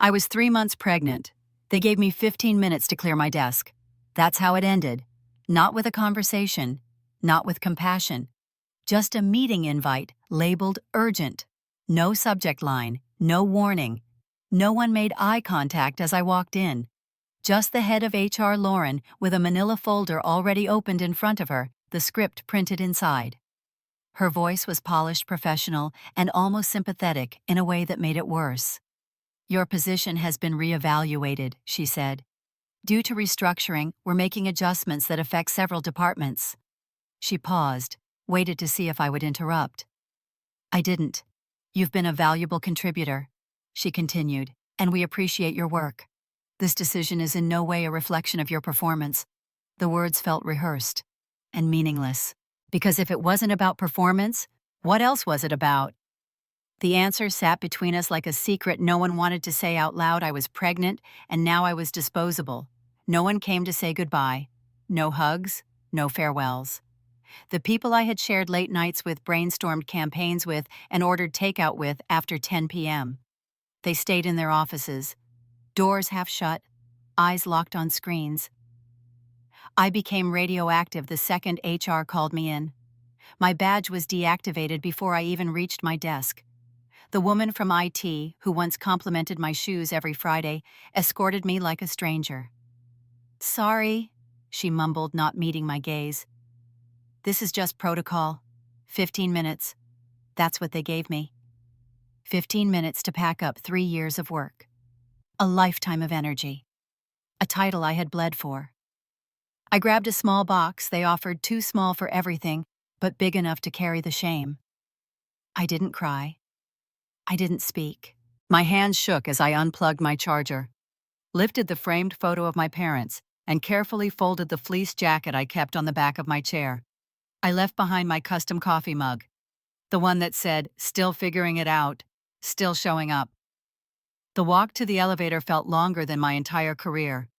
I was 3 months pregnant. They gave me 15 minutes to clear my desk. That's how it ended. Not with a conversation, not with compassion. Just a meeting invite labeled urgent. No subject line, no warning. No one made eye contact as I walked in. Just the head of HR, Lauren, with a manila folder already opened in front of her, the script printed inside. Her voice was polished, professional, and almost sympathetic in a way that made it worse. "Your position has been reevaluated," she said. "Due to restructuring, we're making adjustments that affect several departments." She paused, waited to see if I would interrupt. I didn't. "You've been a valuable contributor," she continued, "and we appreciate your work. This decision is in no way a reflection of your performance." The words felt rehearsed and meaningless. Because if it wasn't about performance, what else was it about? The answer sat between us like a secret no one wanted to say out loud. I was pregnant, and now I was disposable. No one came to say goodbye. No hugs, no farewells. The people I had shared late nights with, brainstormed campaigns with, and ordered takeout with after 10 p.m. They stayed in their offices, doors half shut, eyes locked on screens. I became radioactive the second HR called me in. My badge was deactivated before I even reached my desk. The woman from IT, who once complimented my shoes every Friday, escorted me like a stranger. "Sorry," she mumbled, not meeting my gaze. "This is just protocol. 15 minutes. That's what they gave me. 15 minutes to pack up 3 years of work. A lifetime of energy. A title I had bled for." I grabbed a small box they offered, too small for everything, but big enough to carry the shame. I didn't cry. I didn't speak. My hands shook as I unplugged my charger, lifted the framed photo of my parents, and carefully folded the fleece jacket I kept on the back of my chair. I left behind my custom coffee mug, the one that said, "Still figuring it out, still showing up." The walk to the elevator felt longer than my entire career.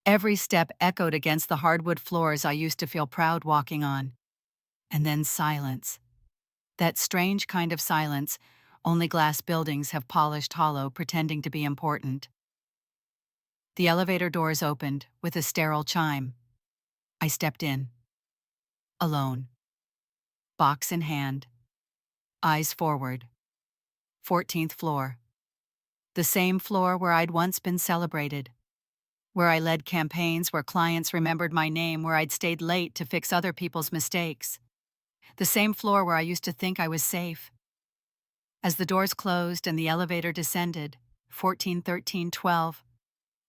Every step echoed against the hardwood floors I used to feel proud walking on. And then silence. That strange kind of silence only glass buildings have polished hollow, pretending to be important. The elevator doors opened with a sterile chime. I stepped in. Alone. Box in hand. Eyes forward. 14th floor. The same floor where I'd once been celebrated. Where I led campaigns, where clients remembered my name, where I'd stayed late to fix other people's mistakes. The same floor where I used to think I was safe. As the doors closed and the elevator descended, 14, 13, 12,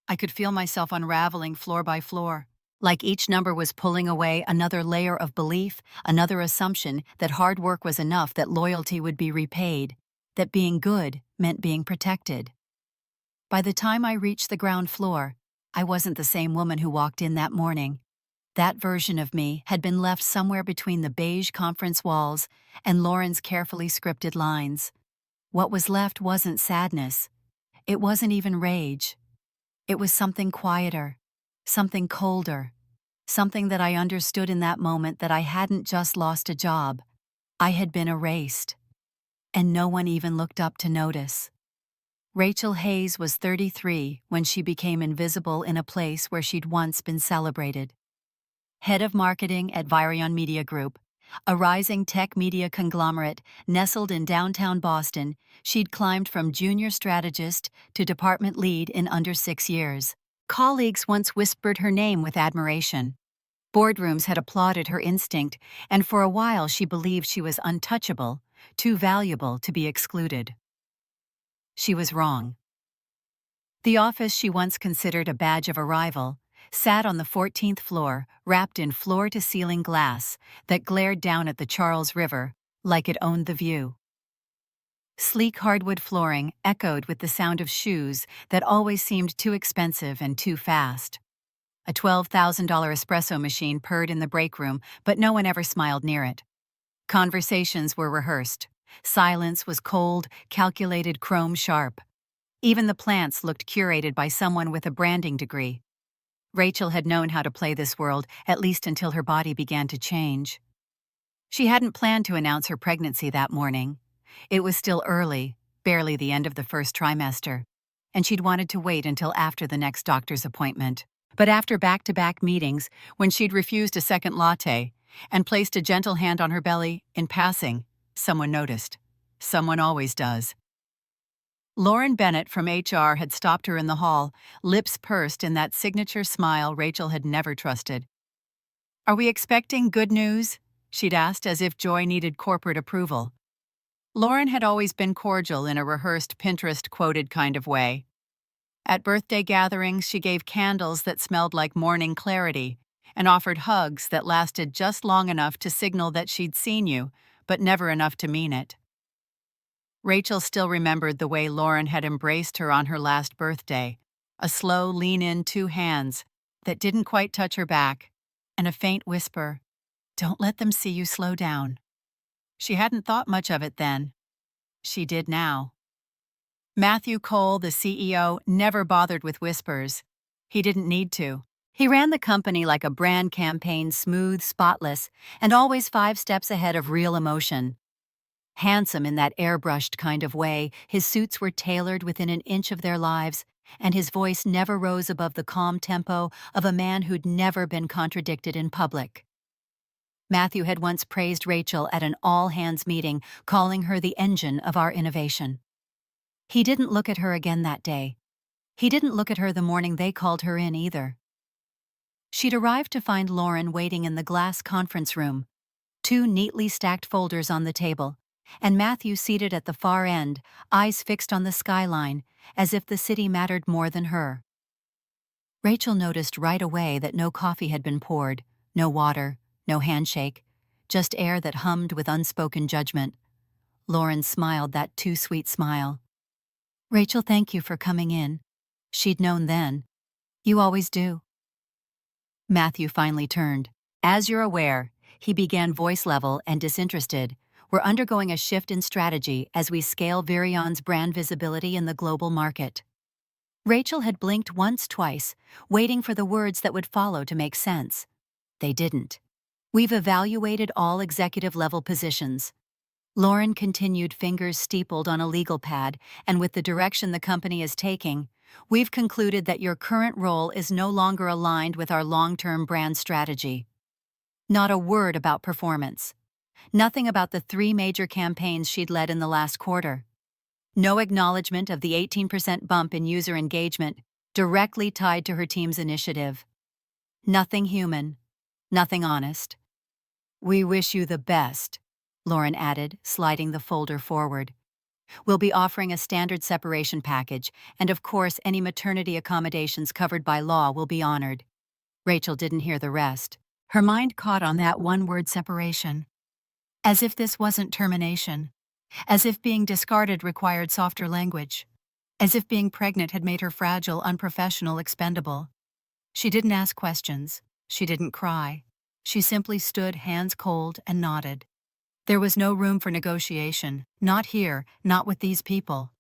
I could feel myself unraveling floor by floor, like each number was pulling away another layer of belief, another assumption that hard work was enough, that loyalty would be repaid, that being good meant being protected. By the time I reached the ground floor, I wasn't the same woman who walked in that morning. That version of me had been left somewhere between the beige conference walls and Lauren's carefully scripted lines. What was left wasn't sadness. It wasn't even rage. It was something quieter, something colder, something that I understood in that moment, that I hadn't just lost a job. I had been erased. And no one even looked up to notice. Rachel Hayes was 33 when she became invisible in a place where she'd once been celebrated. Head of marketing at Virion Media Group, a rising tech media conglomerate nestled in downtown Boston, she'd climbed from junior strategist to department lead in under 6 years. Colleagues once whispered her name with admiration. Boardrooms had applauded her instinct, and for a while she believed she was untouchable, too valuable to be excluded. She was wrong. The office she once considered a badge of arrival sat on the 14th floor, wrapped in floor-to-ceiling glass that glared down at the Charles River like it owned the view. Sleek hardwood flooring echoed with the sound of shoes that always seemed too expensive and too fast. A $12,000 espresso machine purred in the break room, but no one ever smiled near it. Conversations were rehearsed. Silence was cold, calculated, chrome sharp. Even the plants looked curated by someone with a branding degree. Rachel had known how to play this world, at least until her body began to change. She hadn't planned to announce her pregnancy that morning. It was still early, barely the end of the first trimester. and she'd wanted to wait until after the next doctor's appointment. But after back-to-back meetings, when she'd refused a second latte and placed a gentle hand on her belly in passing, someone noticed. Someone always does. Lauren Bennett from HR had stopped her in the hall, lips pursed in that signature smile Rachel had never trusted. "Are we expecting good news?" she'd asked, as if joy needed corporate approval. Lauren had always been cordial in a rehearsed, Pinterest-quoted kind of way. At birthday gatherings, she gave candles that smelled like morning clarity and offered hugs that lasted just long enough to signal that she'd seen you, but never enough to mean it. Rachel still remembered the way Lauren had embraced her on her last birthday, a slow lean-in two hands that didn't quite touch her back, and a faint whisper, "Don't let them see you slow down." She hadn't thought much of it then. She did now. Matthew Cole, the CEO, never bothered with whispers. He didn't need to. He ran the company like a brand campaign, smooth, spotless, and always 5 steps ahead of real emotion. Handsome in that airbrushed kind of way, his suits were tailored within an inch of their lives, and his voice never rose above the calm tempo of a man who'd never been contradicted in public. Matthew had once praised Rachel at an all-hands meeting, calling her the engine of our innovation. He didn't look at her again that day. He didn't look at her the morning they called her in either. She'd arrived to find Lauren waiting in the glass conference room, 2 neatly stacked folders on the table, and Matthew seated at the far end, eyes fixed on the skyline, as if the city mattered more than her. Rachel noticed right away that no coffee had been poured, no water, no handshake, just air that hummed with unspoken judgment. Lauren smiled that too sweet smile. "Rachel, thank you for coming in." She'd known then. "You always do." Matthew finally turned. "As you're aware," he began, voice level and disinterested, "we're undergoing a shift in strategy as we scale Virion's brand visibility in the global market." Rachel had blinked once, twice, waiting for the words that would follow to make sense. They didn't. "We've evaluated all executive-level positions." Lauren continued, fingers steepled on a legal pad, "and with the direction the company is taking, we've concluded that your current role is no longer aligned with our long-term brand strategy." Not a word about performance. Nothing about the 3 major campaigns she'd led in the last quarter. No acknowledgement of the 18% bump in user engagement directly tied to her team's initiative. Nothing human. Nothing honest. "We wish you the best," Lauren added, sliding the folder forward. "We'll be offering a standard separation package, and of course any maternity accommodations covered by law will be honored." Rachel didn't hear the rest. Her mind caught on that one-word separation. As if this wasn't termination. As if being discarded required softer language. As if being pregnant had made her fragile, unprofessional, expendable. She didn't ask questions. She didn't cry. She simply stood, hands cold, and nodded. There was no room for negotiation. Not here, not with these people.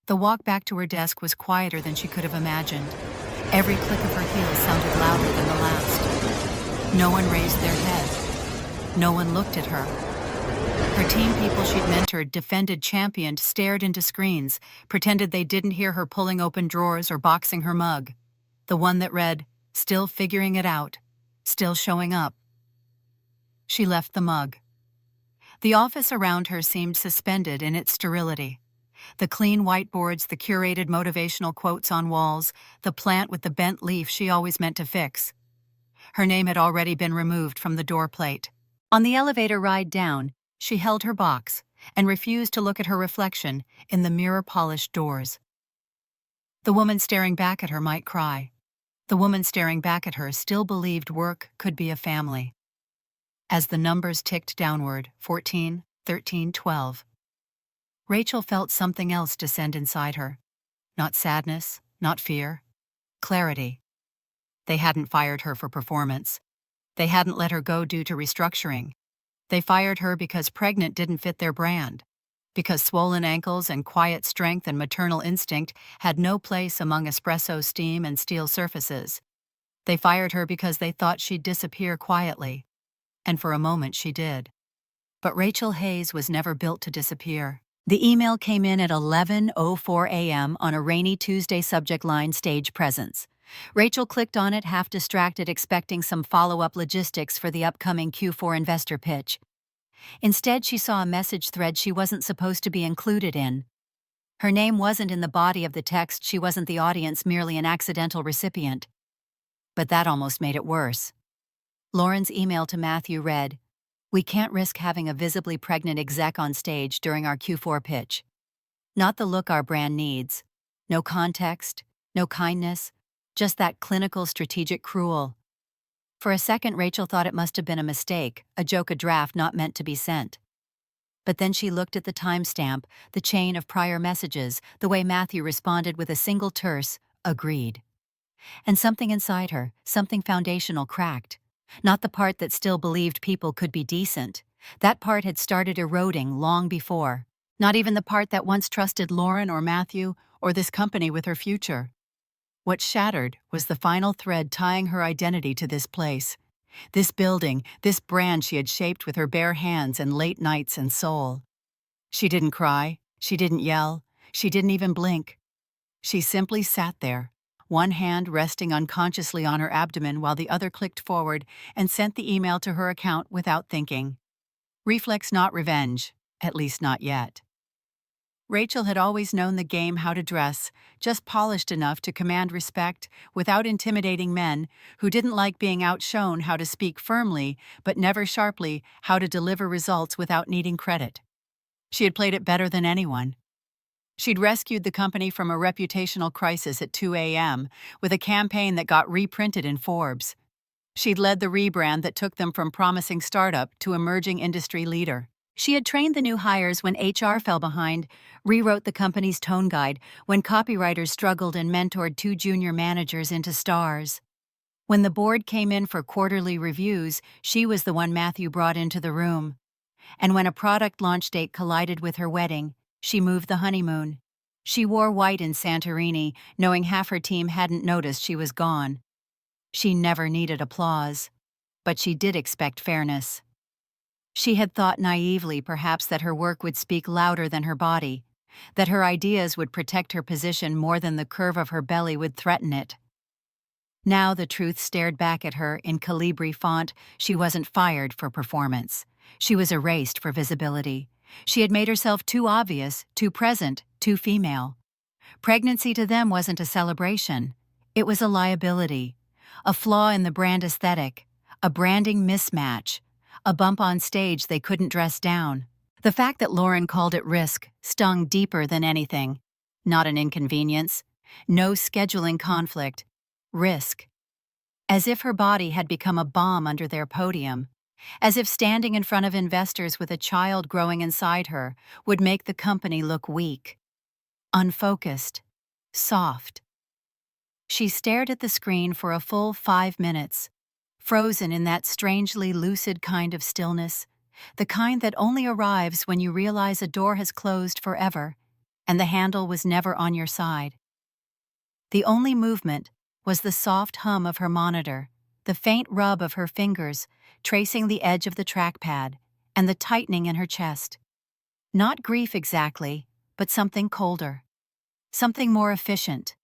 The walk back to her desk was quieter than she could have imagined. Every click of her heels sounded louder than the last. No one raised their head. No one looked at her. Her team people she'd mentored, defended, championed, stared into screens, pretended they didn't hear her pulling open drawers or boxing her mug. The one that read, "Still figuring it out. Still showing up." She left the mug. The office around her seemed suspended in its sterility. The clean whiteboards, the curated motivational quotes on walls, the plant with the bent leaf she always meant to fix. Her name had already been removed from the door plate. On the elevator ride down, she held her box and refused to look at her reflection in the mirror-polished doors. The woman staring back at her might cry. The woman staring back at her still believed work could be a family. As the numbers ticked downward, 14, 13, 12, Rachel felt something else descend inside her. Not sadness, not fear. Clarity. They hadn't fired her for performance. They hadn't let her go due to restructuring. They fired her because pregnant didn't fit their brand. Because swollen ankles and quiet strength and maternal instinct had no place among espresso steam and steel surfaces. They fired her because they thought she'd disappear quietly. And for a moment she did. But Rachel Hayes was never built to disappear. The email came in at 11:04 a.m. on a rainy Tuesday, subject line stage presence. Rachel clicked on it, half distracted, expecting some follow-up logistics for the upcoming Q4 investor pitch. Instead, she saw a message thread she wasn't supposed to be included in. Her name wasn't in the body of the text, she wasn't the audience, merely an accidental recipient. But that almost made it worse. Lauren's email to Matthew read, "We can't risk having a visibly pregnant exec on stage during our Q4 pitch. Not the look our brand needs. No context, no kindness, just that clinical strategic cruel." For a second, Rachel thought it must have been a mistake, a joke, a draft not meant to be sent. But then she looked at the timestamp, the chain of prior messages, the way Matthew responded with a single terse, "Agreed." And something inside her, something foundational, cracked. Not the part that still believed people could be decent. That part had started eroding long before. Not even the part that once trusted Lauren or Matthew or this company with her future. What shattered was the final thread tying her identity to this place. This building, this brand she had shaped with her bare hands and late nights and soul. She didn't cry, she didn't yell, she didn't even blink. She simply sat there, one hand resting unconsciously on her abdomen while the other clicked forward and sent the email to her account without thinking. Reflex, not revenge, at least not yet. Rachel had always known the game, how to dress, just polished enough to command respect without intimidating men who didn't like being outshone, how to speak firmly but never sharply, how to deliver results without needing credit. She had played it better than anyone. She'd rescued the company from a reputational crisis at 2 a.m. with a campaign that got reprinted in Forbes. She'd led the rebrand that took them from promising startup to emerging industry leader. She had trained the new hires when HR fell behind, rewrote the company's tone guide when copywriters struggled, and mentored 2 junior managers into stars. When the board came in for quarterly reviews, she was the one Matthew brought into the room. And when a product launch date collided with her wedding, she moved the honeymoon. She wore white in Santorini, knowing half her team hadn't noticed she was gone. She never needed applause, but she did expect fairness. She had thought naively, perhaps, that her work would speak louder than her body, that her ideas would protect her position more than the curve of her belly would threaten it. Now the truth stared back at her in Calibri font. She wasn't fired for performance. She was erased for visibility. She had made herself too obvious, too present, too female. Pregnancy to them wasn't a celebration. It was a liability, a flaw in the brand aesthetic, a branding mismatch, a bump on stage they couldn't dress down. The fact that Lauren called it risk stung deeper than anything. Not an inconvenience, no scheduling conflict, risk. As if her body had become a bomb under their podium. As if standing in front of investors with a child growing inside her would make the company look weak, unfocused, soft. She stared at the screen for a full 5 minutes, frozen in that strangely lucid kind of stillness, the kind that only arrives when you realize a door has closed forever and the handle was never on your side. The only movement was the soft hum of her monitor, the faint rub of her fingers tracing the edge of the trackpad, and the tightening in her chest. Not grief exactly, but something colder. Something more efficient.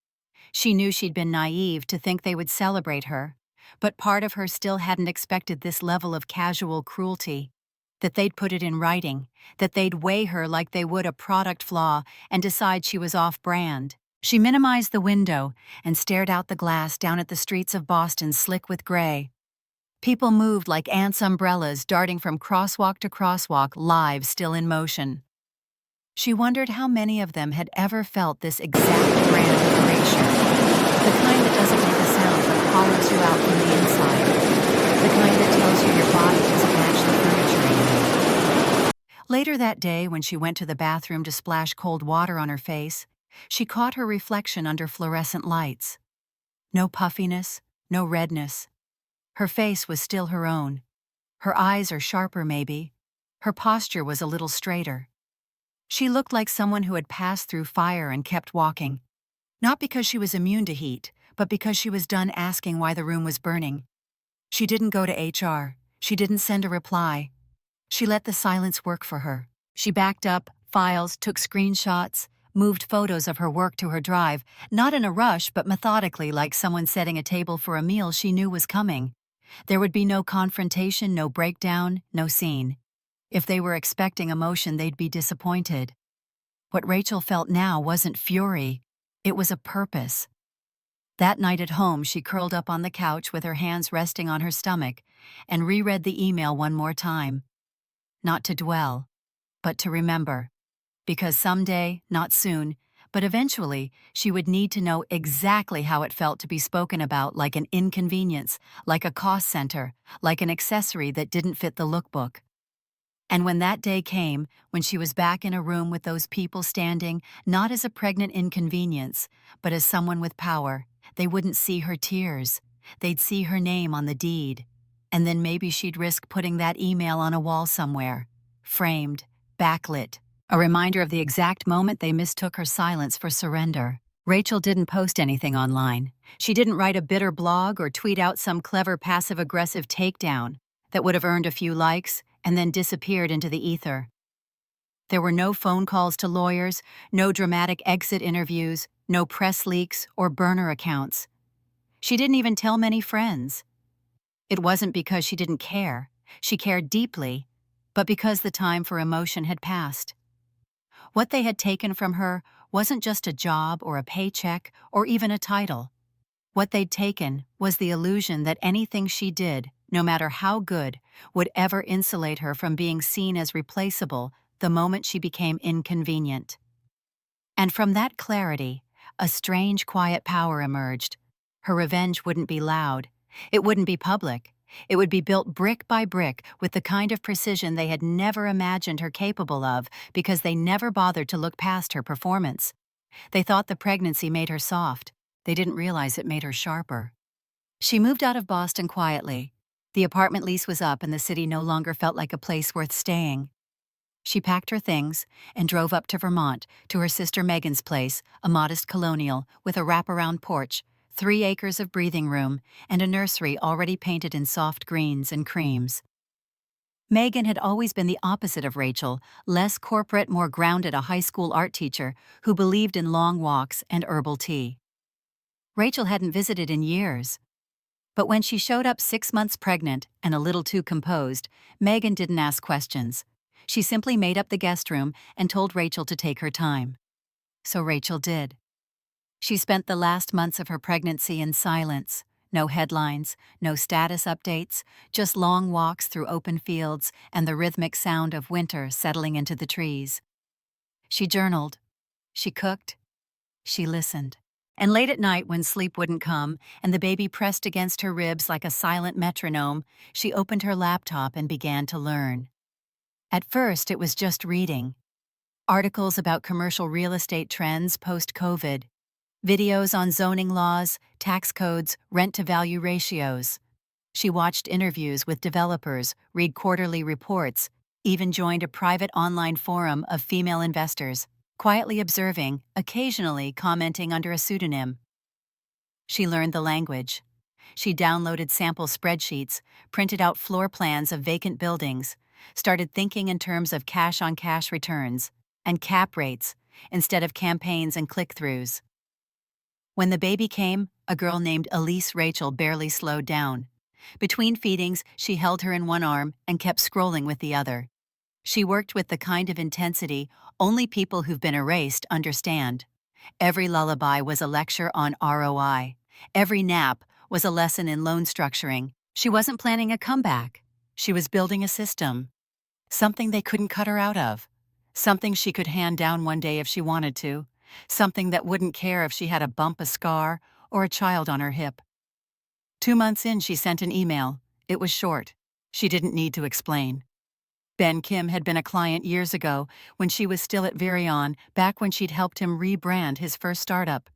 She knew she'd been naive to think they would celebrate her, but part of her still hadn't expected this level of casual cruelty. That they'd put it in writing, that they'd weigh her like they would a product flaw and decide she was off-brand. She minimized the window and stared out the glass down at the streets of Boston, slick with gray. People moved like ants' umbrellas, darting from crosswalk to crosswalk, lives still in motion. She wondered how many of them had ever felt this exact brand of erasure. The kind that doesn't make a sound but hollows you out from the inside. The kind that tells you your body doesn't match the furniture anymore. Later that day, when she went to the bathroom to splash cold water on her face, she caught her reflection under fluorescent lights. No puffiness, no redness. Her face was still her own. Her eyes are sharper, maybe. Her posture was a little straighter. She looked like someone who had passed through fire and kept walking. Not because she was immune to heat, but because she was done asking why the room was burning. She didn't go to HR. She didn't send a reply. She let the silence work for her. She backed up, files, took screenshots, moved photos of her work to her drive, not in a rush but methodically, like someone setting a table for a meal she knew was coming. There would be no confrontation, no breakdown, no scene. If they were expecting emotion, they'd be disappointed. What Rachel felt now wasn't fury, it was a purpose. That night at home, she curled up on the couch with her hands resting on her stomach and reread the email one more time. Not to dwell, but to remember. Because someday, not soon, but eventually, she would need to know exactly how it felt to be spoken about like an inconvenience, like a cost center, like an accessory that didn't fit the lookbook. And when that day came, when she was back in a room with those people standing, not as a pregnant inconvenience, but as someone with power, they wouldn't see her tears. They'd see her name on the deed. And then maybe she'd risk putting that email on a wall somewhere, framed, backlit, a reminder of the exact moment they mistook her silence for surrender. Rachel didn't post anything online. She didn't write a bitter blog or tweet out some clever passive-aggressive takedown that would have earned a few likes and then disappeared into the ether. There were no phone calls to lawyers, no dramatic exit interviews, no press leaks or burner accounts. She didn't even tell many friends. It wasn't because she didn't care. She cared deeply, but because the time for emotion had passed. What they had taken from her wasn't just a job or a paycheck or even a title. What they'd taken was the illusion that anything she did, no matter how good, would ever insulate her from being seen as replaceable the moment she became inconvenient. And from that clarity, a strange, quiet power emerged. Her revenge wouldn't be loud. It wouldn't be public. It would be built brick by brick with the kind of precision they had never imagined her capable of because they never bothered to look past her performance. They thought the pregnancy made her soft. They didn't realize it made her sharper. She moved out of Boston quietly. The apartment lease was up and the city no longer felt like a place worth staying. She packed her things and drove up to Vermont to her sister Megan's place, a modest colonial with a wraparound porch, 3 acres of breathing room, and a nursery already painted in soft greens and creams. Megan had always been the opposite of Rachel, less corporate, more grounded, a high school art teacher who believed in long walks and herbal tea. Rachel hadn't visited in years. But when she showed up 6 months pregnant and a little too composed, Megan didn't ask questions. She simply made up the guest room and told Rachel to take her time. So Rachel did. She spent the last months of her pregnancy in silence. No headlines, no status updates, just long walks through open fields and the rhythmic sound of winter settling into the trees. She journaled. She cooked. She listened. And late at night, when sleep wouldn't come and the baby pressed against her ribs like a silent metronome, she opened her laptop and began to learn. At first, it was just reading. Articles about commercial real estate trends post-COVID. Videos on zoning laws, tax codes, rent-to-value ratios. She watched interviews with developers, read quarterly reports, even joined a private online forum of female investors, quietly observing, occasionally commenting under a pseudonym. She learned the language. She downloaded sample spreadsheets, printed out floor plans of vacant buildings, started thinking in terms of cash-on-cash returns and cap rates instead of campaigns and click-throughs. When the baby came, a girl named Elise Rachel barely slowed down. Between feedings, she held her in one arm and kept scrolling with the other. She worked with the kind of intensity only people who've been erased understand. Every lullaby was a lecture on ROI. Every nap was a lesson in loan structuring. She wasn't planning a comeback. She was building a system. Something they couldn't cut her out of. Something she could hand down one day if she wanted to. Something that wouldn't care if she had a bump, a scar, or a child on her hip. 2 months in, she sent an email. It was short. She didn't need to explain. Ben Kim had been a client years ago when she was still at Virion, back when she'd helped him rebrand his first startup.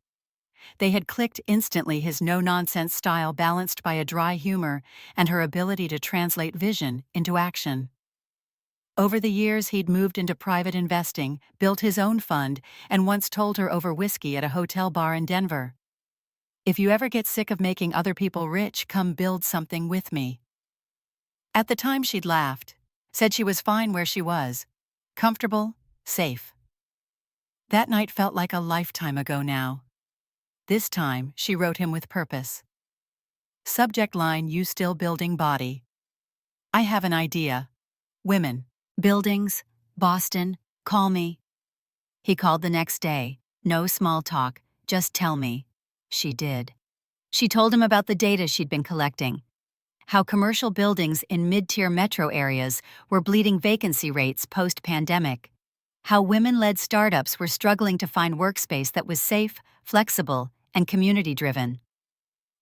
They had clicked instantly, his no-nonsense style balanced by a dry humor and her ability to translate vision into action. Over the years, he'd moved into private investing, built his own fund, and once told her over whiskey at a hotel bar in Denver, "If you ever get sick of making other people rich, come build something with me." At the time, she'd laughed, said she was fine where she was, comfortable, safe. That night felt like a lifetime ago now. This time, she wrote him with purpose. Subject line, "You still building body." I have an idea. Women. Buildings. Boston. Call me. He called the next day. No small talk, just tell me. She did. She told him about the data she'd been collecting. How commercial buildings in mid-tier metro areas were bleeding vacancy rates post-pandemic. How women-led startups were struggling to find workspace that was safe, flexible, and community-driven.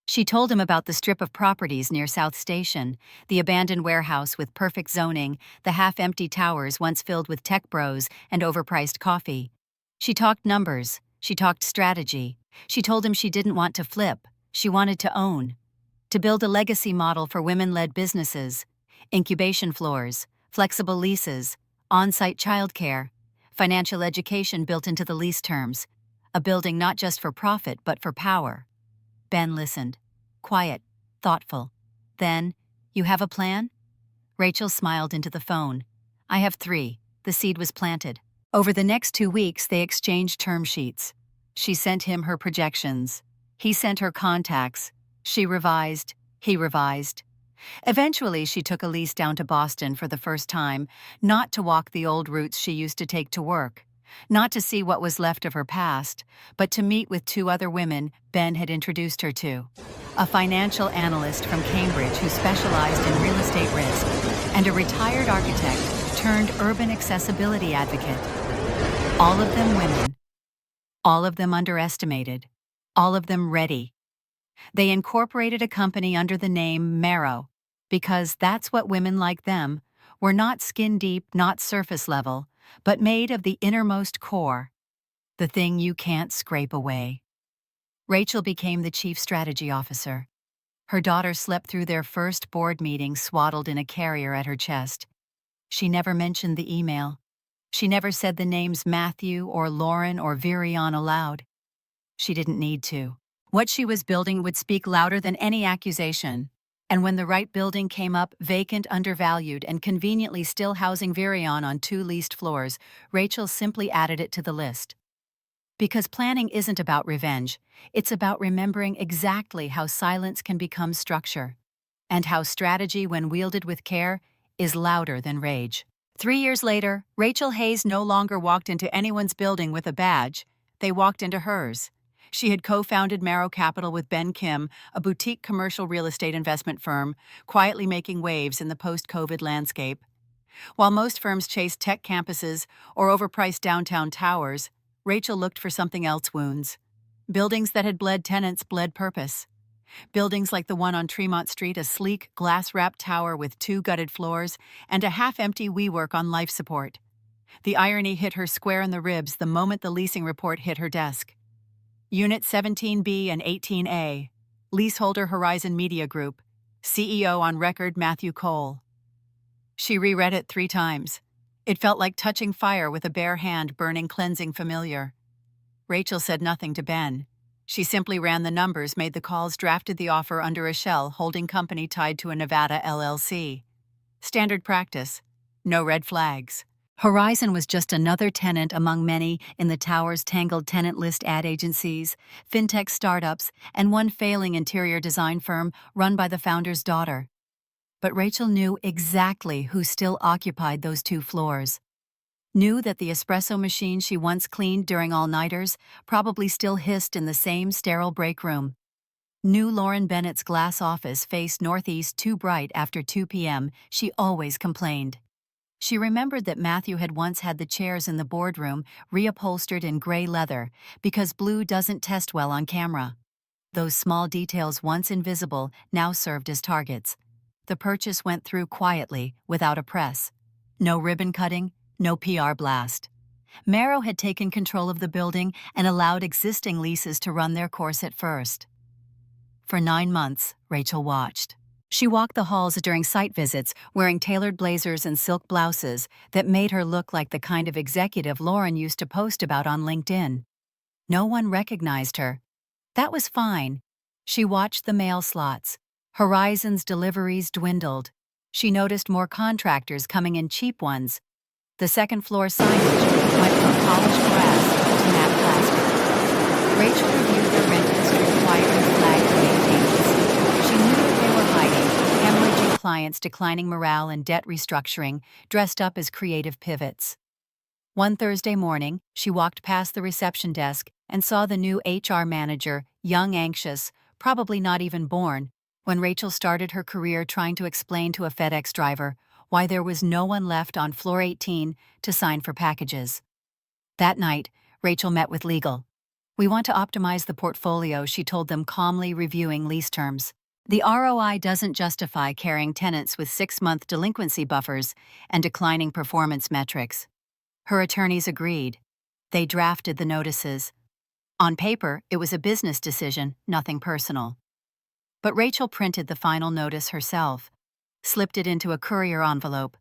She told him about the strip of properties near South Station, the abandoned warehouse with perfect zoning, the half-empty towers once filled with tech bros and overpriced coffee. She talked numbers. She talked strategy. She told him she didn't want to flip. She wanted to own. To build a legacy model for women-led businesses, incubation floors, flexible leases, on-site childcare, financial education built into the lease terms, a building not just for profit but for power. Ben listened, quiet, thoughtful. Then, "You have a plan?" Rachel smiled into the phone. "I have 3. The seed was planted." Over the next 2 weeks, they exchanged term sheets. She sent him her projections. He sent her contacts. She revised. He revised. Eventually, she took a lease down to Boston for the first time, not to walk the old routes she used to take to work, not to see what was left of her past, but to meet with 2 other women Ben had introduced her to. A financial analyst from Cambridge who specialized in real estate risk, and a retired architect turned urban accessibility advocate. All of them women. All of them underestimated. All of them ready. They incorporated a company under the name Marrow, because that's what women like them were, not skin deep, not surface level, but made of the innermost core, the thing you can't scrape away. Rachel became the chief strategy officer. Her daughter slept through their first board meeting swaddled in a carrier at her chest. She never mentioned the email. She never said the names Matthew or Lauren or Virion aloud. She didn't need to. What she was building would speak louder than any accusation. And when the right building came up, vacant, undervalued, and conveniently still housing Virion on 2 leased floors, Rachel simply added it to the list. Because planning isn't about revenge, it's about remembering exactly how silence can become structure, and how strategy, when wielded with care, is louder than rage. 3 years later, Rachel Hayes no longer walked into anyone's building with a badge. They walked into hers. She had co-founded Marrow Capital with Ben Kim, a boutique commercial real estate investment firm, quietly making waves in the post-COVID landscape. While most firms chased tech campuses or overpriced downtown towers, Rachel looked for something else: wounds. Buildings that had bled tenants bled purpose. Buildings like the one on Tremont Street, a sleek, glass-wrapped tower with 2 gutted floors and a half-empty WeWork on life support. The irony hit her square in the ribs the moment the leasing report hit her desk. Unit 17B and 18A, leaseholder Horizon Media Group, CEO on record Matthew Cole. She reread it 3 times. It felt like touching fire with a bare hand, burning, cleansing familiar. Rachel said nothing to Ben. She simply ran the numbers, made the calls, drafted the offer under a shell holding company tied to a Nevada LLC. Standard practice. No red flags. Horizon was just another tenant among many in the tower's tangled tenant list ad agencies, fintech startups, and one failing interior design firm run by the founder's daughter. But Rachel knew exactly who still occupied those 2 floors. Knew that the espresso machine she once cleaned during all-nighters probably still hissed in the same sterile break room. Knew Lauren Bennett's glass office faced northeast too bright after 2 p.m., she always complained. She remembered that Matthew had once had the chairs in the boardroom reupholstered in gray leather because blue doesn't test well on camera. Those small details, once invisible, now served as targets. The purchase went through quietly, without a press. No ribbon cutting, no PR blast. Marrow had taken control of the building and allowed existing leases to run their course at first. For 9 months, Rachel watched. She walked the halls during site visits, wearing tailored blazers and silk blouses that made her look like the kind of executive Lauren used to post about on LinkedIn. No one recognized her. That was fine. She watched the mail slots. Horizon's deliveries dwindled. She noticed more contractors coming in, cheap ones. The second floor signage went from polished glass to matte plastic. Rachel reviewed their rent history, quietly flagged late payments. She knew that they were hiding, hemorrhaging clients, declining morale, and debt restructuring, dressed up as creative pivots. One Thursday morning, she walked past the reception desk and saw the new HR manager, young, anxious, probably not even born, when Rachel started her career trying to explain to a FedEx driver why there was no one left on floor 18 to sign for packages. That night, Rachel met with legal. "We want to optimize the portfolio," she told them, calmly reviewing lease terms. "The ROI doesn't justify carrying tenants with 6-month delinquency buffers and declining performance metrics." Her attorneys agreed. They drafted the notices. On paper, it was a business decision, nothing personal. But Rachel printed the final notice herself, slipped it into a courier envelope,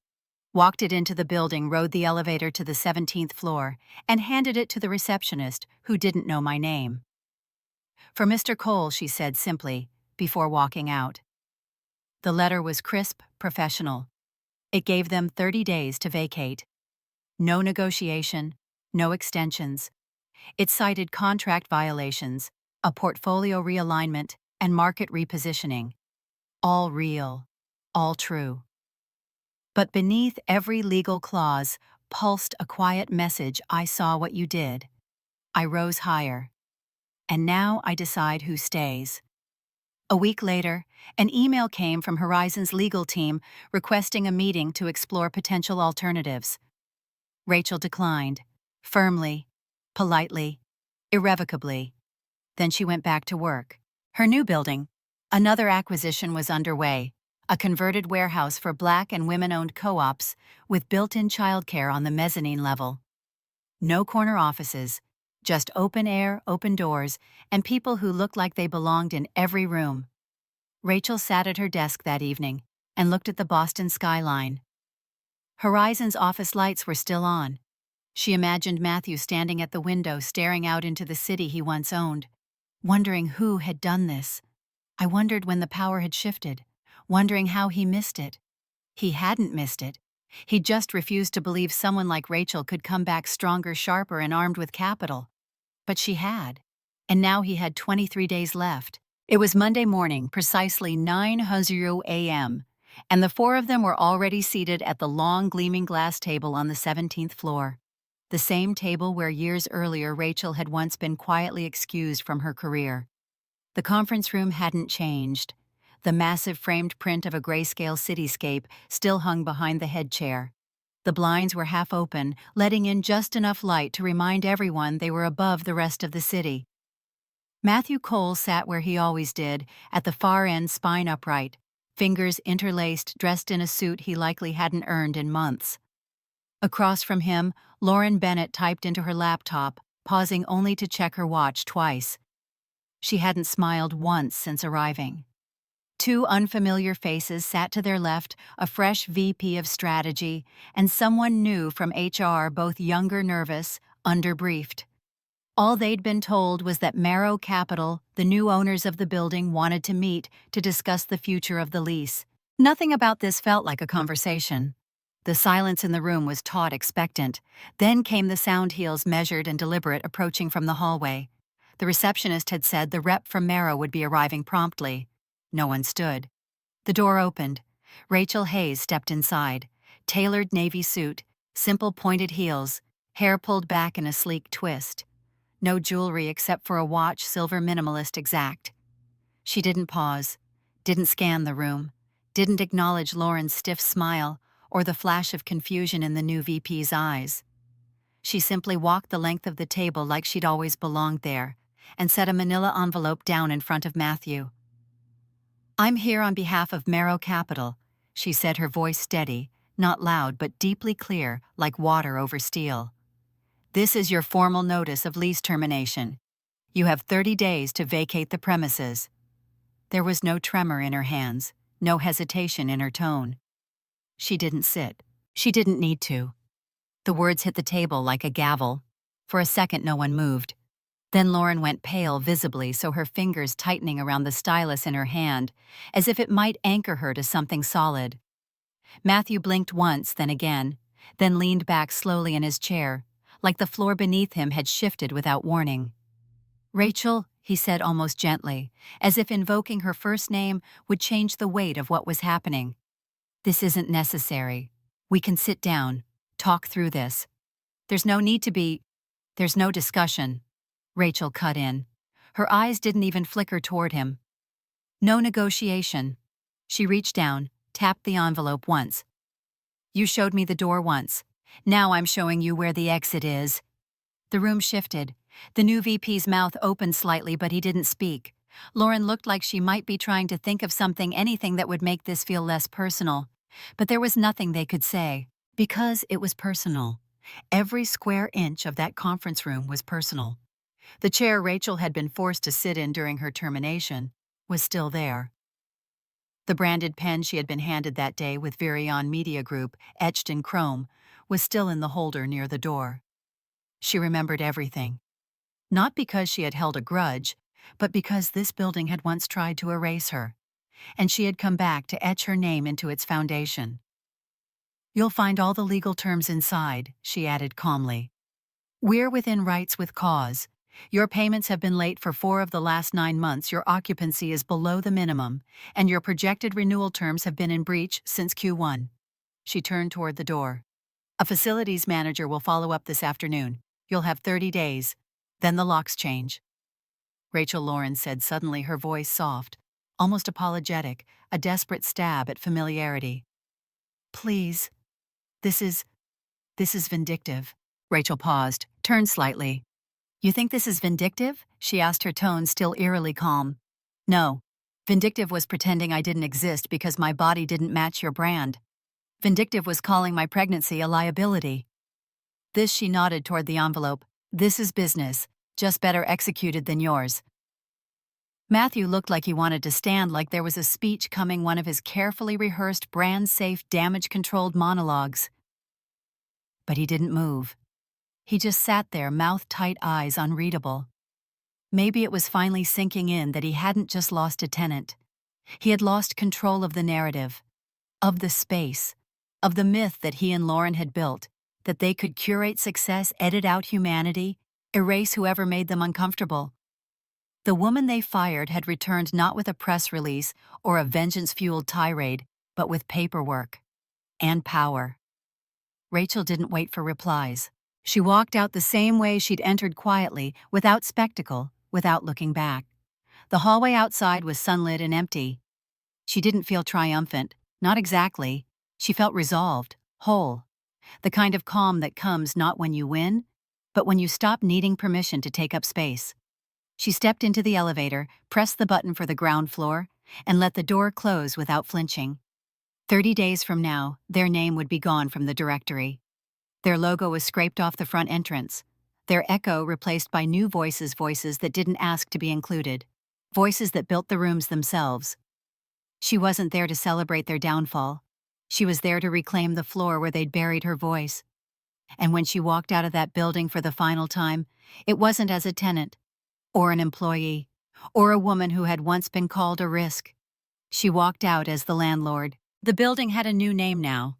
walked it into the building, rode the elevator to the 17th floor, and handed it to the receptionist, who didn't know my name. "For Mr. Cole," she said simply, before walking out. The letter was crisp, professional. It gave them 30 days to vacate. No negotiation, no extensions. It cited contract violations, a portfolio realignment, and market repositioning. All real, all true. But beneath every legal clause pulsed a quiet message: "I saw what you did. I rose higher. And now I decide who stays." A week later, an email came from Horizon's legal team requesting a meeting to explore potential alternatives. Rachel declined, firmly, politely, irrevocably. Then she went back to work. Her new building. Another acquisition was underway, a converted warehouse for Black and women-owned co-ops with built-in childcare on the mezzanine level. No corner offices, just open air, open doors, and people who looked like they belonged in every room. Rachel sat at her desk that evening and looked at the Boston skyline. Horizon's office lights were still on. She imagined Matthew standing at the window, staring out into the city he once owned, wondering who had done this. I wondered when the power had shifted, wondering how he missed it. He hadn't missed it. He just refused to believe someone like Rachel could come back stronger, sharper, and armed with capital. But she had. And now he had 23 days left. It was Monday morning, precisely 9:00 a.m., and the four of them were already seated at the long, gleaming glass table on the 17th floor. The same table where years earlier Rachel had once been quietly excused from her career. The conference room hadn't changed. The massive framed print of a grayscale cityscape still hung behind the head chair. The blinds were half open, letting in just enough light to remind everyone they were above the rest of the city. Matthew Cole sat where he always did, at the far end, spine upright, fingers interlaced, dressed in a suit he likely hadn't earned in months. Across from him, Lauren Bennett typed into her laptop, pausing only to check her watch twice. She hadn't smiled once since arriving. Two unfamiliar faces sat to their left, a fresh VP of strategy, and someone new from HR, both younger, nervous, underbriefed. All they'd been told was that Marrow Capital, the new owners of the building, wanted to meet to discuss the future of the lease. Nothing about this felt like a conversation. The silence in the room was taut, expectant. Then came the sound, heels measured and deliberate, approaching from the hallway. The receptionist had said the rep from Marrow would be arriving promptly. No one stood. The door opened. Rachel Hayes stepped inside. Tailored navy suit, simple pointed heels, hair pulled back in a sleek twist. No jewelry except for a watch, silver minimalist exact. She didn't pause, didn't scan the room, didn't acknowledge Lauren's stiff smile or the flash of confusion in the new VP's eyes. She simply walked the length of the table like she'd always belonged there and set a manila envelope down in front of Matthew. "I'm here on behalf of Marrow Capital," she said, her voice steady, not loud but deeply clear, like water over steel. "This is your formal notice of lease termination. You have 30 days to vacate the premises." There was no tremor in her hands, no hesitation in her tone. She didn't sit. She didn't need to. The words hit the table like a gavel. For a second, no one moved. Then Lauren went pale visibly, so her fingers tightening around the stylus in her hand, as if it might anchor her to something solid. Matthew blinked once, then again, then leaned back slowly in his chair, like the floor beneath him had shifted without warning. "Rachel," he said almost gently, as if invoking her first name would change the weight of what was happening. "This isn't necessary. We can sit down, talk through this. There's no need to be. There's no discussion," Rachel cut in. Her eyes didn't even flicker toward him. "No negotiation." She reached down, tapped the envelope once. "You showed me the door once. Now I'm showing you where the exit is." The room shifted. The new VP's mouth opened slightly, but he didn't speak. Lauren looked like she might be trying to think of anything that would make this feel less personal. But there was nothing they could say, because it was personal. Every square inch of that conference room was personal. The chair Rachel had been forced to sit in during her termination was still there. The branded pen she had been handed that day with Virion Media Group, etched in chrome, was still in the holder near the door. She remembered everything. Not because she had held a grudge, but because this building had once tried to erase her, and she had come back to etch her name into its foundation. "You'll find all the legal terms inside," she added calmly. "We're within rights with cause. Your payments have been late for 4 of the last 9 months, your occupancy is below the minimum, and your projected renewal terms have been in breach since Q1. She turned toward the door. "A facilities manager will follow up this afternoon. You'll have 30 days. Then the locks change." Rachel Lauren said suddenly, her voice soft, almost apologetic, a desperate stab at familiarity. "Please, this is vindictive." Rachel paused, turned slightly. "You think this is vindictive?" she asked, her tone still eerily calm. "No. Vindictive was pretending I didn't exist because my body didn't match your brand. Vindictive was calling my pregnancy a liability." This, she nodded toward the envelope. "This is business, just better executed than yours." Matthew looked like he wanted to stand, like there was a speech coming, one of his carefully rehearsed, brand-safe, damage-controlled monologues. But he didn't move. He just sat there, mouth-tight, eyes unreadable. Maybe it was finally sinking in that he hadn't just lost a tenant. He had lost control of the narrative, of the space, of the myth that he and Lauren had built, that they could curate success, edit out humanity, erase whoever made them uncomfortable. The woman they fired had returned not with a press release or a vengeance-fueled tirade, but with paperwork and power. Rachel didn't wait for replies. She walked out the same way she'd entered, quietly, without spectacle, without looking back. The hallway outside was sunlit and empty. She didn't feel triumphant, not exactly. She felt resolved, whole. The kind of calm that comes not when you win, but when you stop needing permission to take up space. She stepped into the elevator, pressed the button for the ground floor, and let the door close without flinching. 30 days from now, their name would be gone from the directory. Their logo was scraped off the front entrance, their echo replaced by new voices that didn't ask to be included, voices that built the rooms themselves. She wasn't there to celebrate their downfall. She was there to reclaim the floor where they'd buried her voice. And when she walked out of that building for the final time, it wasn't as a tenant, or an employee, or a woman who had once been called a risk. She walked out as the landlord. The building had a new name now.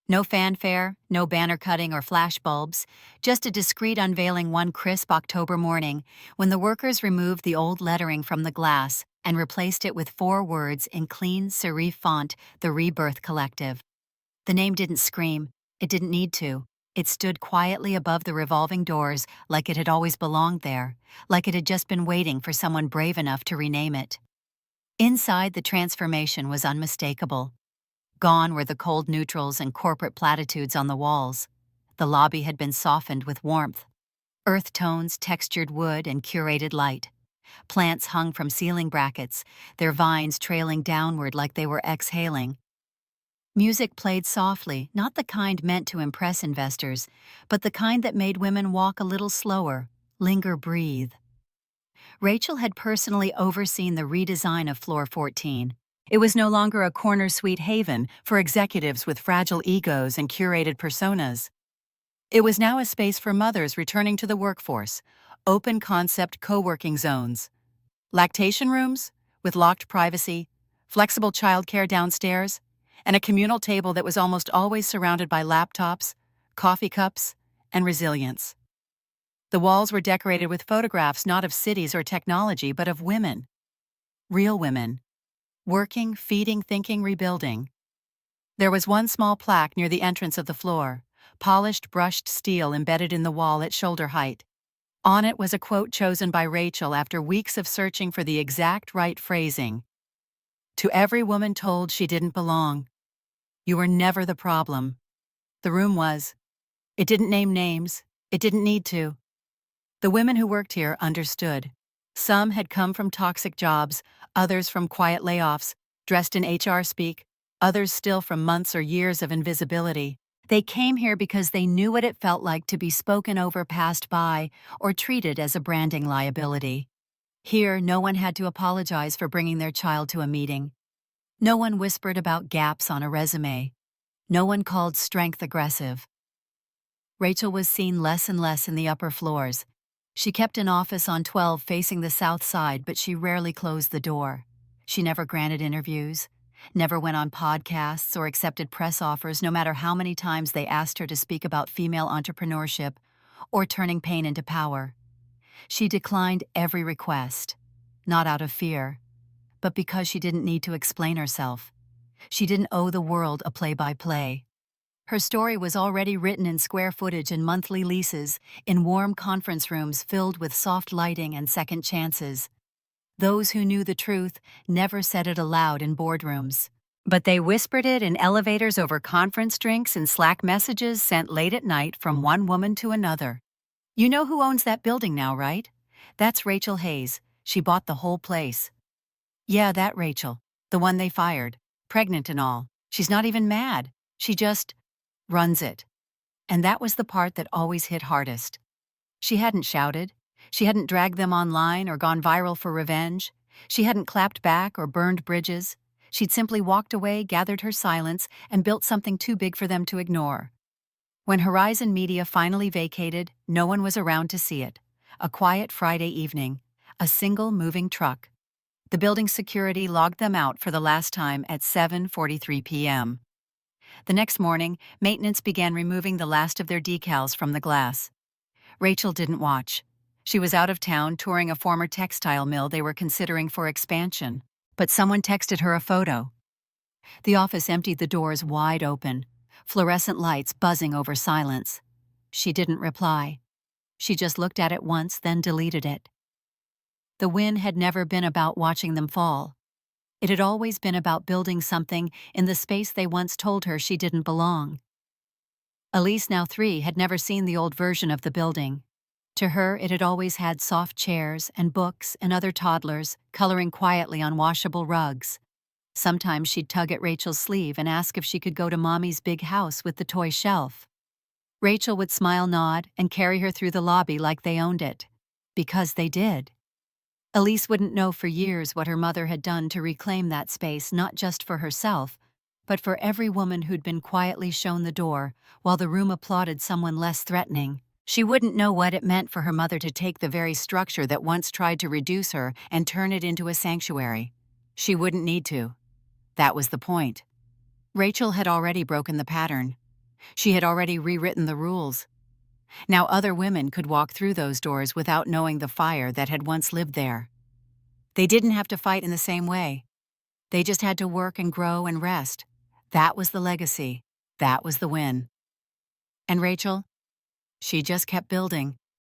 No fanfare, no banner cutting or flashbulbs, just a discreet unveiling one crisp October morning when the workers removed the old lettering from the glass and replaced it with 4 words in clean serif font, The Rebirth Collective. The name didn't scream. It didn't need to. It stood quietly above the revolving doors, like it had always belonged there, like it had just been waiting for someone brave enough to rename it. Inside, the transformation was unmistakable. Gone were the cold neutrals and corporate platitudes on the walls. The lobby had been softened with warmth. Earth tones, textured wood, and curated light. Plants hung from ceiling brackets, their vines trailing downward like they were exhaling. Music played softly, not the kind meant to impress investors, but the kind that made women walk a little slower, linger, breathe. Rachel had personally overseen the redesign of Floor 14. It was no longer a corner suite haven for executives with fragile egos and curated personas. It was now a space for mothers returning to the workforce, open-concept co-working zones. Lactation rooms, with locked privacy, flexible childcare downstairs, and a communal table that was almost always surrounded by laptops, coffee cups, and resilience. The walls were decorated with photographs not of cities or technology, but of women. Real women. Working, feeding, thinking, rebuilding. There was one small plaque near the entrance of the floor, polished brushed steel embedded in the wall at shoulder height. On it was a quote chosen by Rachel after weeks of searching for the exact right phrasing. To every woman told she didn't belong. You were never the problem. The room was. It didn't name names. It didn't need to. The women who worked here understood. Some had come from toxic jobs, others from quiet layoffs, dressed in HR speak, others still from months or years of invisibility. They came here because they knew what it felt like to be spoken over, passed by, or treated as a branding liability. Here, no one had to apologize for bringing their child to a meeting. No one whispered about gaps on a resume. No one called strength aggressive. Rachel was seen less and less in the upper floors. She kept an office on 12 facing the south side, but she rarely closed the door. She never granted interviews, never went on podcasts or accepted press offers, no matter how many times they asked her to speak about female entrepreneurship or turning pain into power. She declined every request, not out of fear, but because she didn't need to explain herself. She didn't owe the world a play-by-play. Her story was already written in square footage and monthly leases, in warm conference rooms filled with soft lighting and second chances. Those who knew the truth never said it aloud in boardrooms. But they whispered it in elevators over conference drinks and Slack messages sent late at night from one woman to another. You know who owns that building now, right? That's Rachel Hayes. She bought the whole place. Yeah, that Rachel. The one they fired. Pregnant and all. She's not even mad. She just runs it. And that was the part that always hit hardest. She hadn't shouted. She hadn't dragged them online or gone viral for revenge. She hadn't clapped back or burned bridges. She'd simply walked away, gathered her silence, and built something too big for them to ignore. When Horizon Media finally vacated, no one was around to see it. A quiet Friday evening. A single moving truck. The building's security logged them out for the last time at 7:43 p.m. The next morning, maintenance began removing the last of their decals from the glass. Rachel didn't watch. She was out of town touring a former textile mill they were considering for expansion. But someone texted her a photo. The office emptied, the doors wide open, fluorescent lights buzzing over silence. She didn't reply. She just looked at it once, then deleted it. The win had never been about watching them fall. It had always been about building something in the space they once told her she didn't belong. Elise, now 3, had never seen the old version of the building. To her, it had always had soft chairs and books and other toddlers coloring quietly on washable rugs. Sometimes she'd tug at Rachel's sleeve and ask if she could go to Mommy's big house with the toy shelf. Rachel would smile, nod, and carry her through the lobby like they owned it. Because they did. Elise wouldn't know for years what her mother had done to reclaim that space, not just for herself, but for every woman who'd been quietly shown the door while the room applauded someone less threatening. She wouldn't know what it meant for her mother to take the very structure that once tried to reduce her and turn it into a sanctuary. She wouldn't need to. That was the point. Rachel had already broken the pattern. She had already rewritten the rules. Now other women could walk through those doors without knowing the fire that had once lived there. They didn't have to fight in the same way. They just had to work and grow and rest. That was the legacy. That was the win. And Rachel? She just kept building.